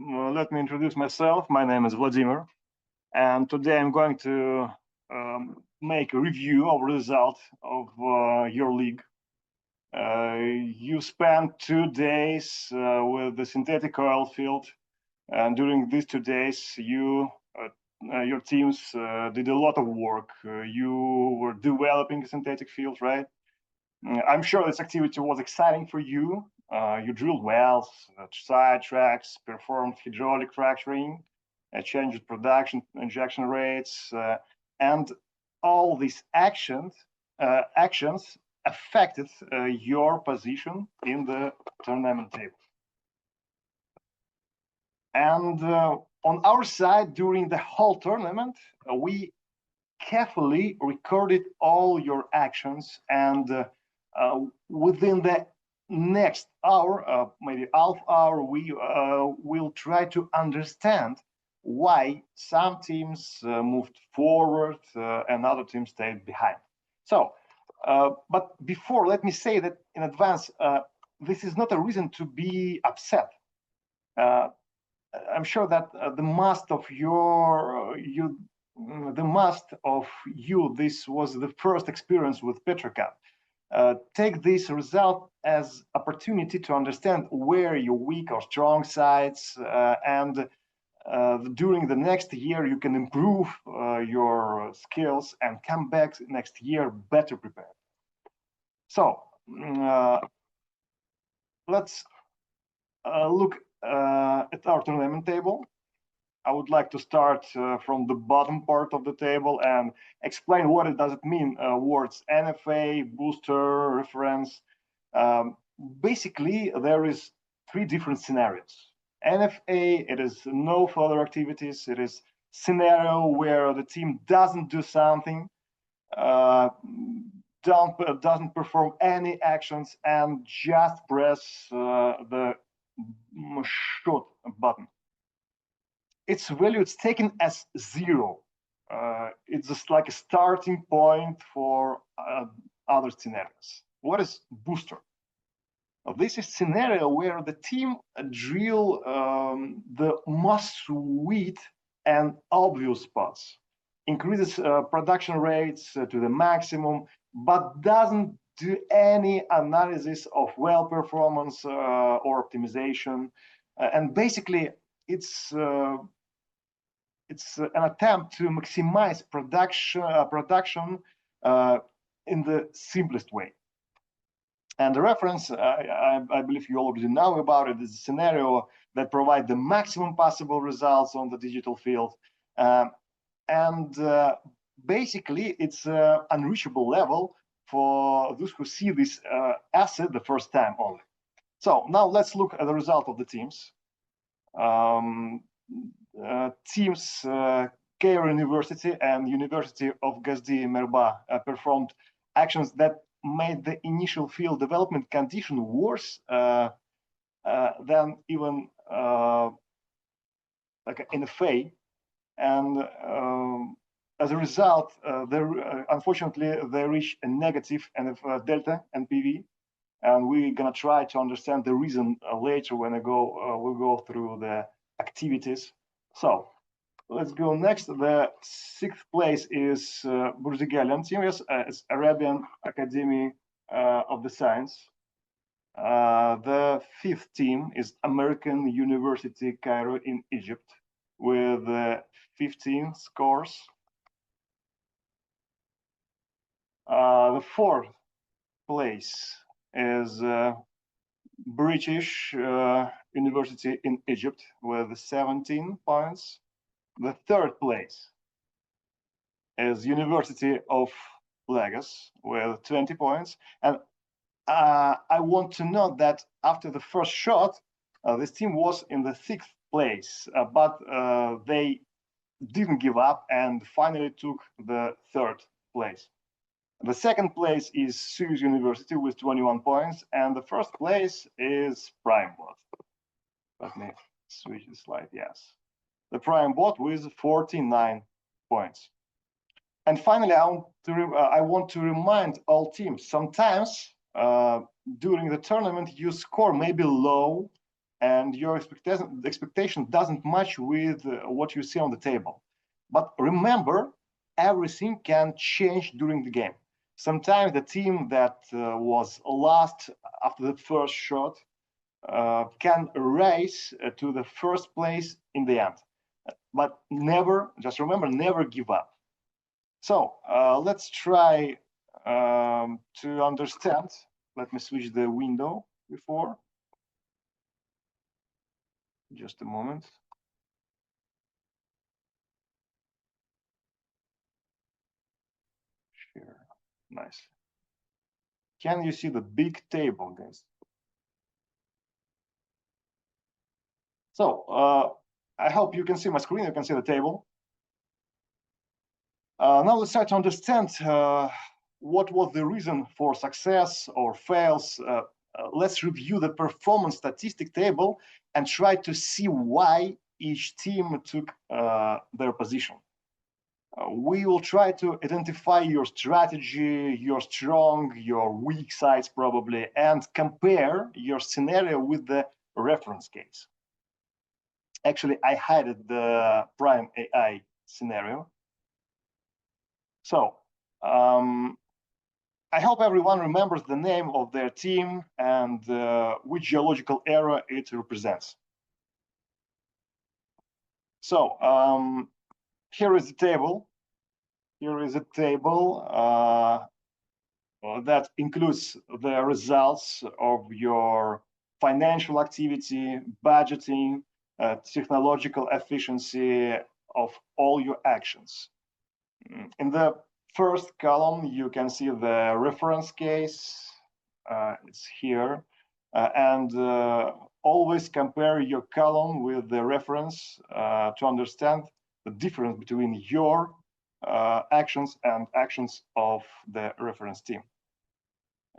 Let me introduce myself. My name is Vladimir, and today I'm going to make a review of result of your league. You spent 2 days with the synthetic oil field, and during these 2 days, your teams did a lot of work. You were developing a synthetic field, right? I'm sure this activity was exciting for you. You drilled wells, side tracks, performed hydraulic fracturing, changed production injection rates, and all these actions affected your position in the tournament table. And on our side, during the whole tournament, we carefully recorded all your actions, and within the next hour, maybe half hour, we will try to understand why some teams moved forward and other teams stayed behind. So, but before, let me say that in advance, this is not a reason to be upset. I'm sure that the most of you, this was the first experience with Petrocat. Take this result as opportunity to understand where your weak or strong sides, and during the next year you can improve your skills and come back next year better prepared. So let's look at our tournament table. I would like to start from the bottom part of the table and explain what it does it mean, words NFA, booster, reference. Basically, there is 3 different scenarios. NFA, it is no further activities. It is scenario where the team doesn't do something, doesn't perform any actions, and just press the shoot button. Its value is taken as 0. It's just like a starting point for other scenarios. What is booster? This is scenario where the team drill the most sweet and obvious spots, increases production rates to the maximum, but doesn't do any analysis of well performance or optimization. And basically, it's an attempt to maximize production in the simplest way. And the reference, I believe you already know about it, is a scenario that provides the maximum possible results on the digital field. Basically, it's an unreachable level for those who see this asset the first time only. So now let's look at the result of the teams. Teams Cairo University and University of Gazdi Merba performed actions that made the initial field development condition worse than even like in a FA. And as a result, unfortunately, they reach a negative delta NPV. And we're gonna try to understand the reason later when we'll go through the activities. So let's go next. The 6th place is Burzigalian team. It's Arabian Academy of the Science. The 5th team is American University Cairo in Egypt with 15 scores. The 4th place is British University in Egypt with 17 points. The 3rd place is University of Lagos with 20 points. And I want to note that after the first shot, this team was in the 6th place, but they didn't give up and finally took the 3rd place. The 2nd place is Suez University with 21 points, and the 1st place is Prime Bot. Let me switch the slide. Yes, the Prime Bot with 49 points. And finally, I want to remind all teams, sometimes during the tournament, your score may be low and your expectation doesn't match with what you see on the table. But remember, everything can change during the game. Sometimes the team that was last after the first shot can race to the first place in the end. But never, just remember, never give up. So let's try to understand. Let me switch the window before. Just a moment. Share. Nice. Can you see the big table, guys? So I hope you can see my screen. You can see the table. Now let's try to understand what was the reason for success or fails. Let's review the performance statistic table and try to see why each team took their position. We will try to identify your strategy, your strong, your weak sides probably, and compare your scenario with the reference case. Actually, I hid the prime AI scenario. So I hope everyone remembers the name of their team and which geological era it represents. So here is the table. Here is a table that includes the results of your financial activity, budgeting, technological efficiency of all your actions. In the first column, you can see the reference case. It's here. And always compare your column with the reference to understand the difference between your actions and actions of the reference team.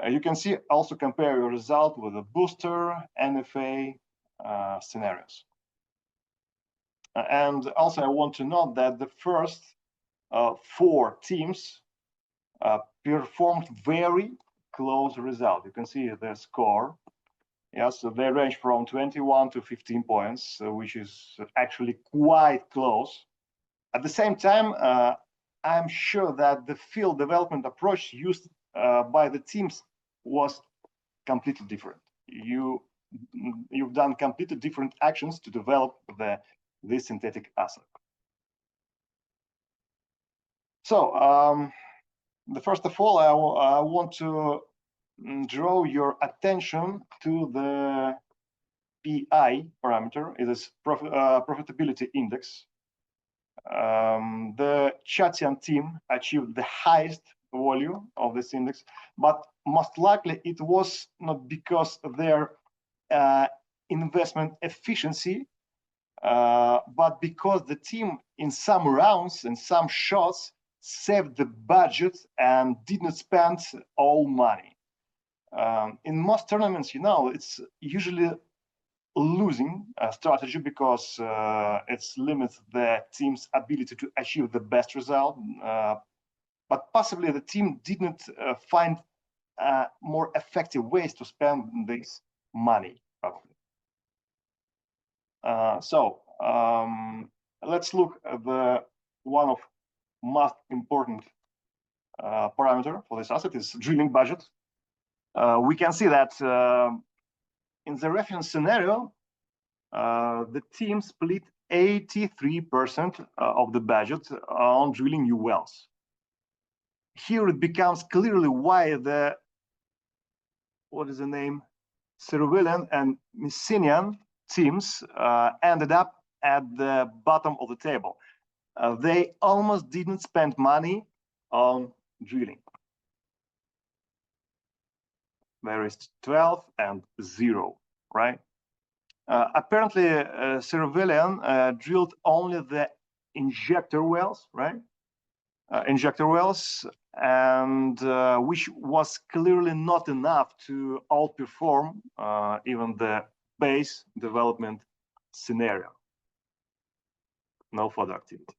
You can see also compare your result with the booster, NFA scenarios. And also I want to note that the first 4 teams performed very close result. You can see the score. Yes, so they range from 21 to 15 points, which is actually quite close. At the same time, I'm sure that the field development approach used by the teams was completely different. You've done completely different actions to develop this synthetic asset. So the first of all, I want to draw your attention to the PI parameter. It is profitability index. The Chatian team achieved the highest value of this index, but most likely it was not because of their investment efficiency, but because the team in some rounds and some shots saved the budget and did not spend all money. In most tournaments, you know, it's usually losing strategy because it limits the team's ability to achieve the best result. But possibly the team didn't find more effective ways to spend this money, probably. So let's look at the one of most important parameter for this asset is drilling budget. We can see that in the reference scenario, the team split 83% of the budget on drilling new wells. Here it becomes clearly why the, what is the name, Cervelian and Messinian teams ended up at the bottom of the table. They almost didn't spend money on drilling. There is 12 and 0, right? Apparently, Cervelian drilled only the injector wells, right? Injector wells, and which was clearly not enough to outperform even the base development scenario. No further activity.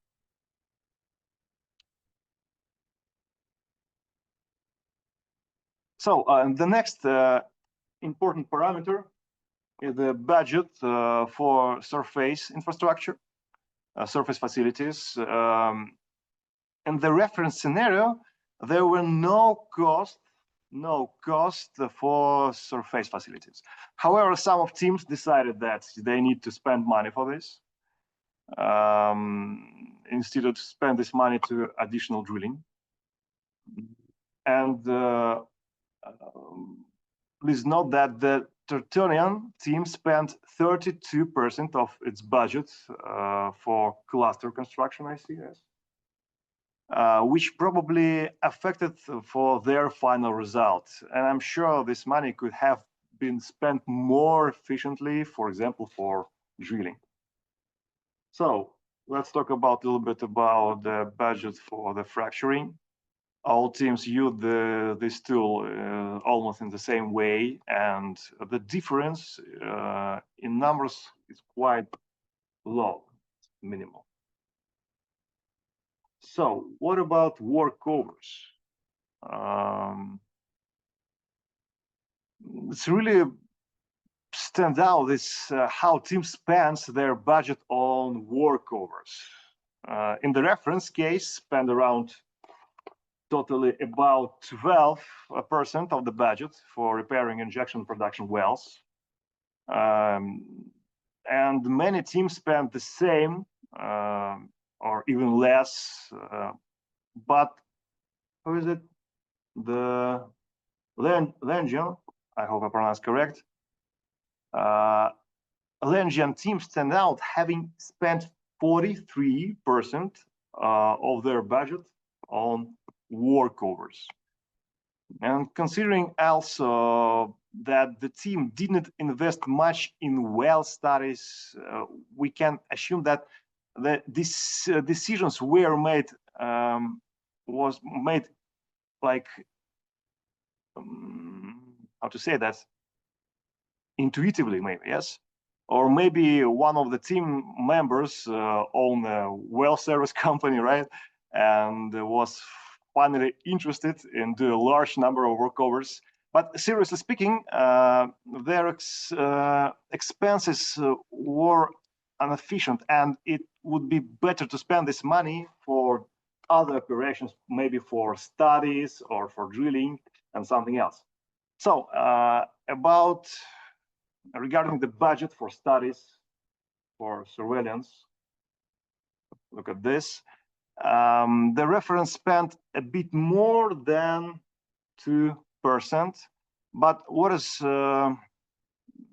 So the next important parameter the budget for surface infrastructure, surface facilities. In the reference scenario, there were no cost for surface facilities. However, some of teams decided that they need to spend money for this instead of spend this money to additional drilling. And please note that the Tertullian team spent 32% of its budget for cluster construction, I see, yes. Which probably affected for their final result. And I'm sure this money could have been spent more efficiently, for example, for drilling. So let's talk about a little bit about the budget for the fracturing. All teams use this tool almost in the same way, and the difference in numbers is quite low, minimal. So what about workovers? It's really stands out is how teams spend their budget on workovers. In the reference case, spend around totally about 12% of the budget for repairing injection production wells. And many teams spend the same or even less, but how is it? The Lengian, I hope I pronounced correct. Lengian teams stand out, having spent 43% of their budget on workovers. And considering also that the team didn't invest much in well studies, we can assume that these decisions were made like how to say that, intuitively, maybe, yes, or maybe one of the team members own a well service company, right, and was finally interested in the large number of workovers. But seriously speaking, their expenses were inefficient, and it would be better to spend this money for other operations, maybe for studies or for drilling and something else. So regarding the budget for studies, for surveillance, look at this. The reference spent a bit more than 2%, but what is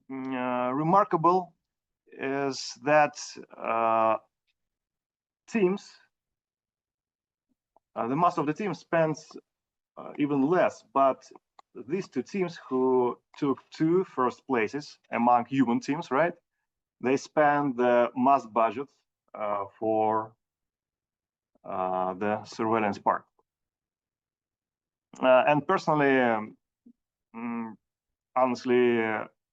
remarkable is that teams, the most of the teams spends even less, but these two teams who took two first places among human teams, right? They spend the mass budget for the surveillance part. And personally, honestly,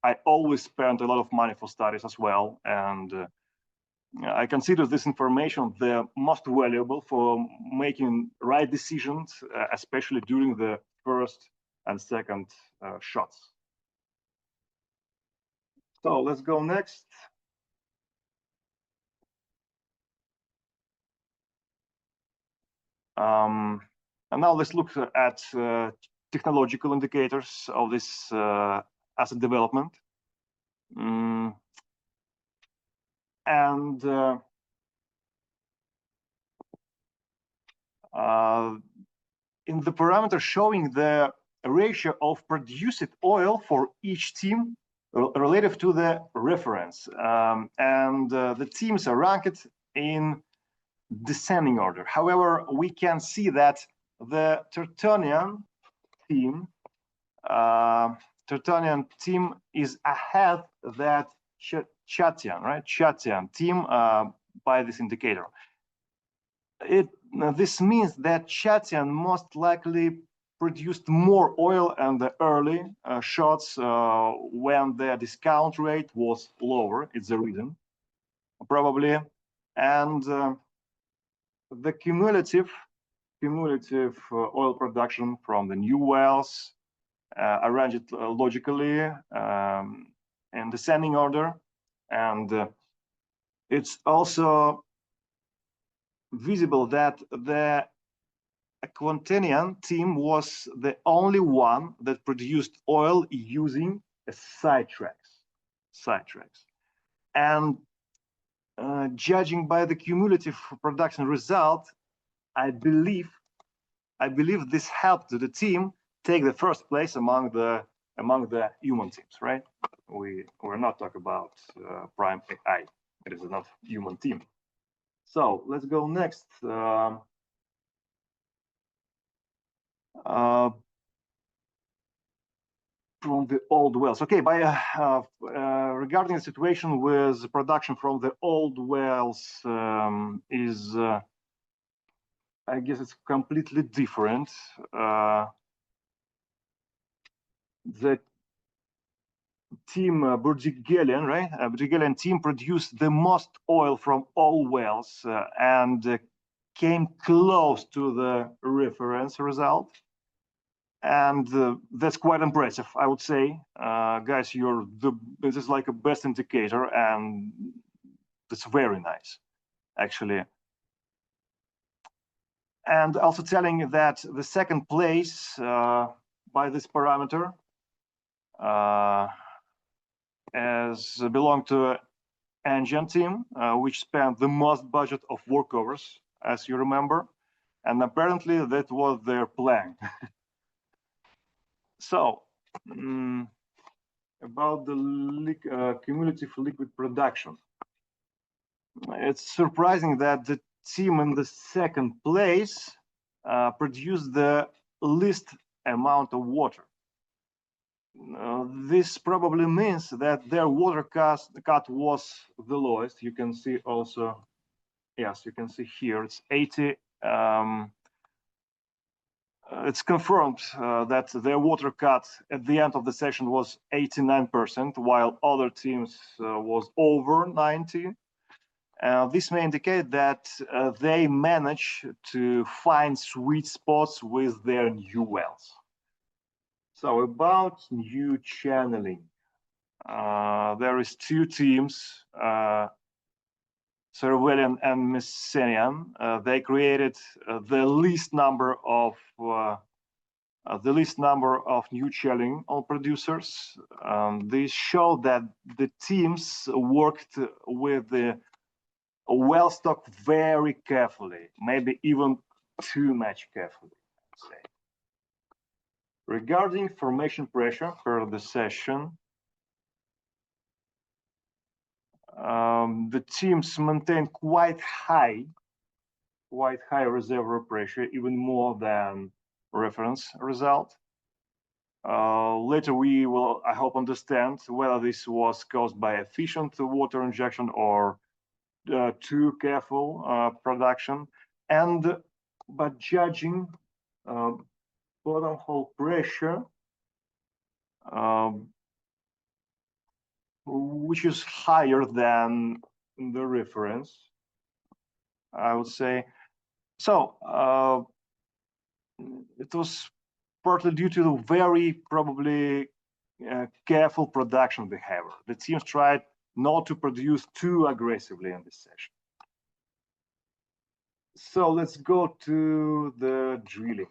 I always spend a lot of money for studies as well. And I consider this information the most valuable for making right decisions, especially during the first and second shots. So let's go next. And now let's look at technological indicators of this asset development. And in the parameter showing the ratio of produced oil for each team relative to the reference. And the teams are ranked in descending order. However, we can see that the Tertullian team is ahead that Chatian, right? Chatian team by this indicator. This means that Chatian most likely produced more oil in the early shots when the discount rate was lower. It's the reason, probably. And the cumulative oil production from the new wells arranged logically in descending order, and it's also visible that the Quantinian team was the only one that produced oil using sidetracks. And judging by the cumulative production result, I believe this helped the team take the first place among the human teams, right? We're not talking about Prime AI. It is not human team. So let's go next. From the old wells. Okay, regarding the situation with production from the old wells is, I guess it's completely different. The team Burdigelian, right? Burdigelian team produced the most oil from all wells and came close to the reference result. And that's quite impressive, I would say. Guys, this is like a best indicator, and it's very nice, actually. And also telling that the second place by this parameter as belonged to engine team, which spent the most budget of workovers, as you remember, and apparently that was their plan. So, about the cumulative liquid production. It's surprising that the team in the second place produced the least amount of water. This probably means that their water cut was the lowest. You can see also, yes, you can see here, it's 80. It's confirmed that their water cut at the end of the session was 89%, while other teams was over 90. This may indicate that they manage to find sweet spots with their new wells. So about new channeling, there is two teams, Cervelian and Messenian. They created the least number of new chelling producers. This showed that the teams worked with the well stock very carefully, maybe even too much carefully, I'd say. Regarding formation pressure for the session, the teams maintained quite high reservoir pressure, even more than reference result. Later we will, I hope, understand whether this was caused by efficient water injection or too careful production. And but judging bottom hole pressure, which is higher than the reference, I would say. So it was partly due to the very probably careful production behavior. The teams tried not to produce too aggressively in this session. So let's go to the drilling.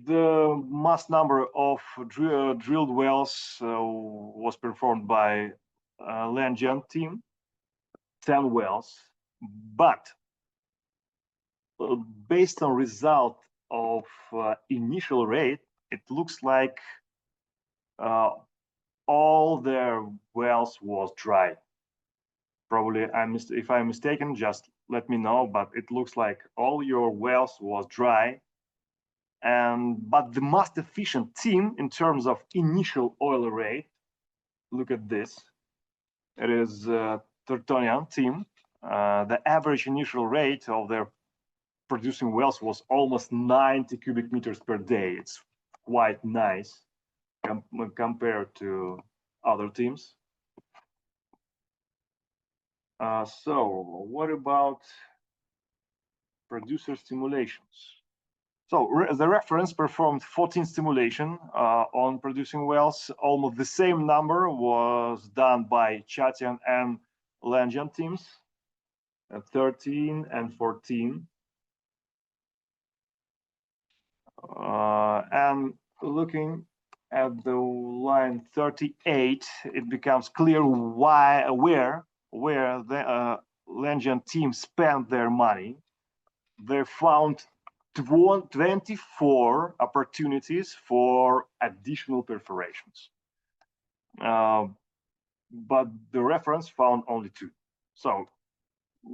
The mass number of drilled wells was performed by Langen team, 10 wells, but based on result of initial rate, it looks like all their wells was dry. Probably, if I'm mistaken, just let me know, but it looks like all your wells was dry. But the most efficient team in terms of initial oil rate, look at this, it is Tertonian team. The average initial rate of their producing wells was almost 90 cubic meters per day. It's quite nice compared to other teams. So what about producer stimulations? So the reference performed 14 stimulation on producing wells. Almost the same number was done by Chatian and Langian teams, 13 and 14. And looking at the line 38, it becomes clear where the Langian team spent their money. They found 24 opportunities for additional perforations. But the reference found only 2. So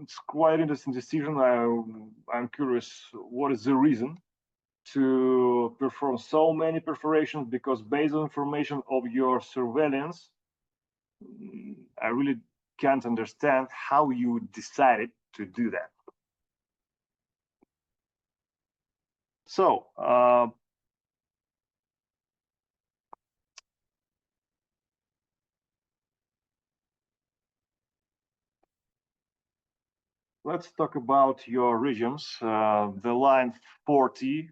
it's quite interesting decision. I'm curious, what is the reason to perform so many perforations? Because based on information of your surveillance, I really can't understand how you decided to do that. So let's talk about your regimes. The line 40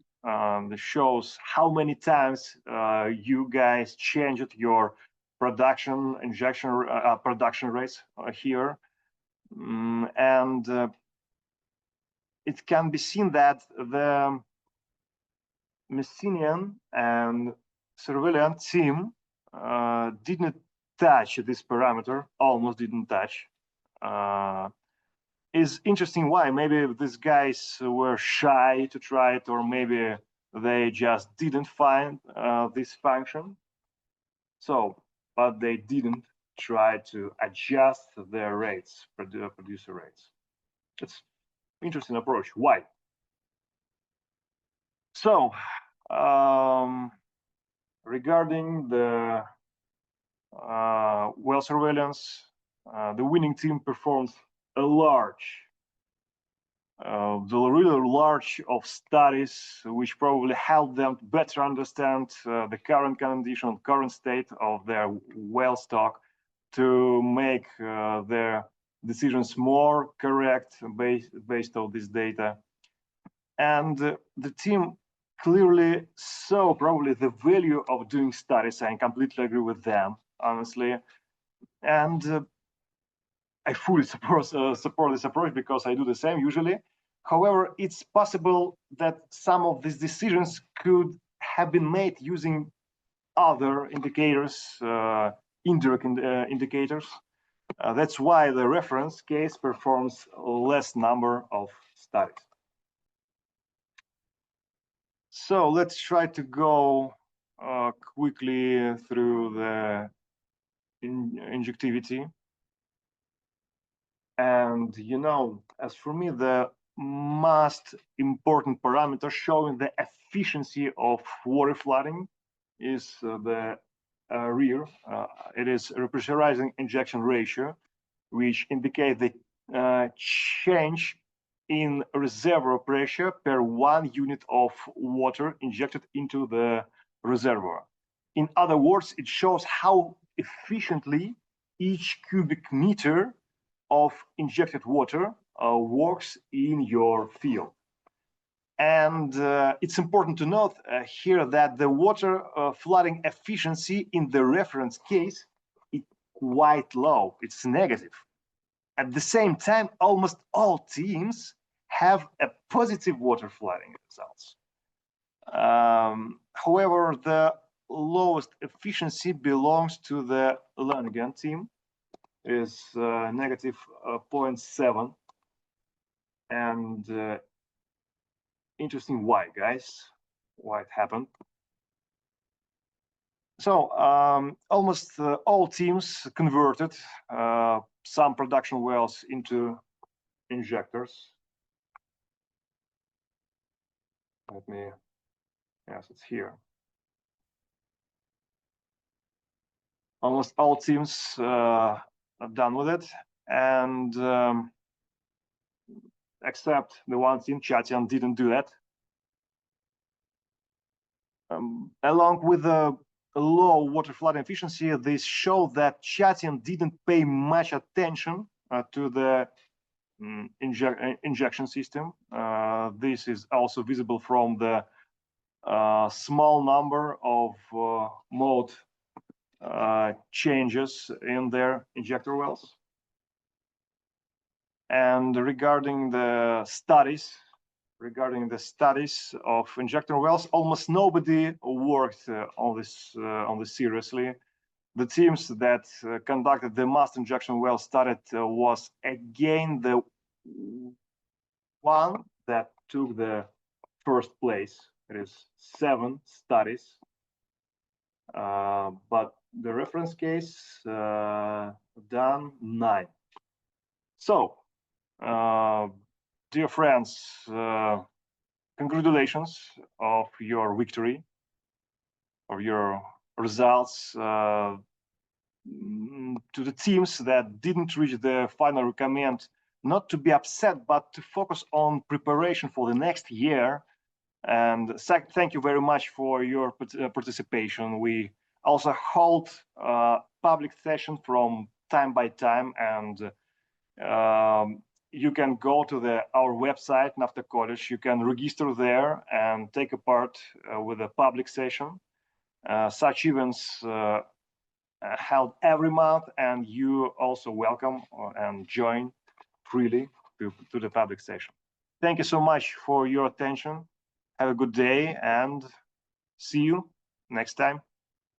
shows how many times you guys changed your production rates here. And it can be seen that the Messinian and surveillance team didn't touch this parameter, almost didn't touch. Is interesting why. Maybe these guys were shy to try it, or maybe they just didn't find this function. So, but they didn't try to adjust their rates, producer rates. It's interesting approach. Why? So, regarding the well surveillance, the winning team performs a really large of studies, which probably help them to better understand the current condition, current state of their well stock, to make their decisions more correct based on this data. And the team clearly saw probably the value of doing studies. I completely agree with them, honestly. And I fully support this approach because I do the same usually. However, it's possible that some of these decisions could have been made using other indicators, indirect indicators. That's why the reference case performs less number of studies. So let's try to go quickly through the injectivity. And as for me, the most important parameter showing the efficiency of water flooding is the REIR. It is repressurizing injection ratio, which indicates the change in reservoir pressure per 1 unit of water injected into the reservoir. In other words, it shows how efficiently each cubic meter of injected water works in your field. And it's important to note here that the water flooding efficiency in the reference case is quite low. It's negative. At the same time, almost all teams have a positive water flooding results. However, the lowest efficiency belongs to the Langian team, is negative 0.7. And interesting why, guys, why it happened. So almost all teams converted some production wells into injectors. Yes, it's here. Almost all teams are done with it, and except the one team, Chatian, didn't do that. Along with the low water flooding efficiency, this showed that Chatian didn't pay much attention to the injection system. This is also visible from the a small number of mode changes in their injector wells. And regarding the studies of injector wells, almost nobody worked on this seriously. The teams that conducted the mass injection well study was again the one that took the first place. It is 7 studies, but the reference case done 9. So, dear friends, congratulations of your victory, of your results. To the teams that didn't reach the final, recommend not to be upset, but to focus on preparation for the next year. And thank you very much for your participation. We also hold public session from time by time, and you can go to our website, Nafta College. You can register there and take a part with a public session. Such events held every month, and you also welcome and join freely to the public session. Thank you so much for your attention. Have a good day and see you next time.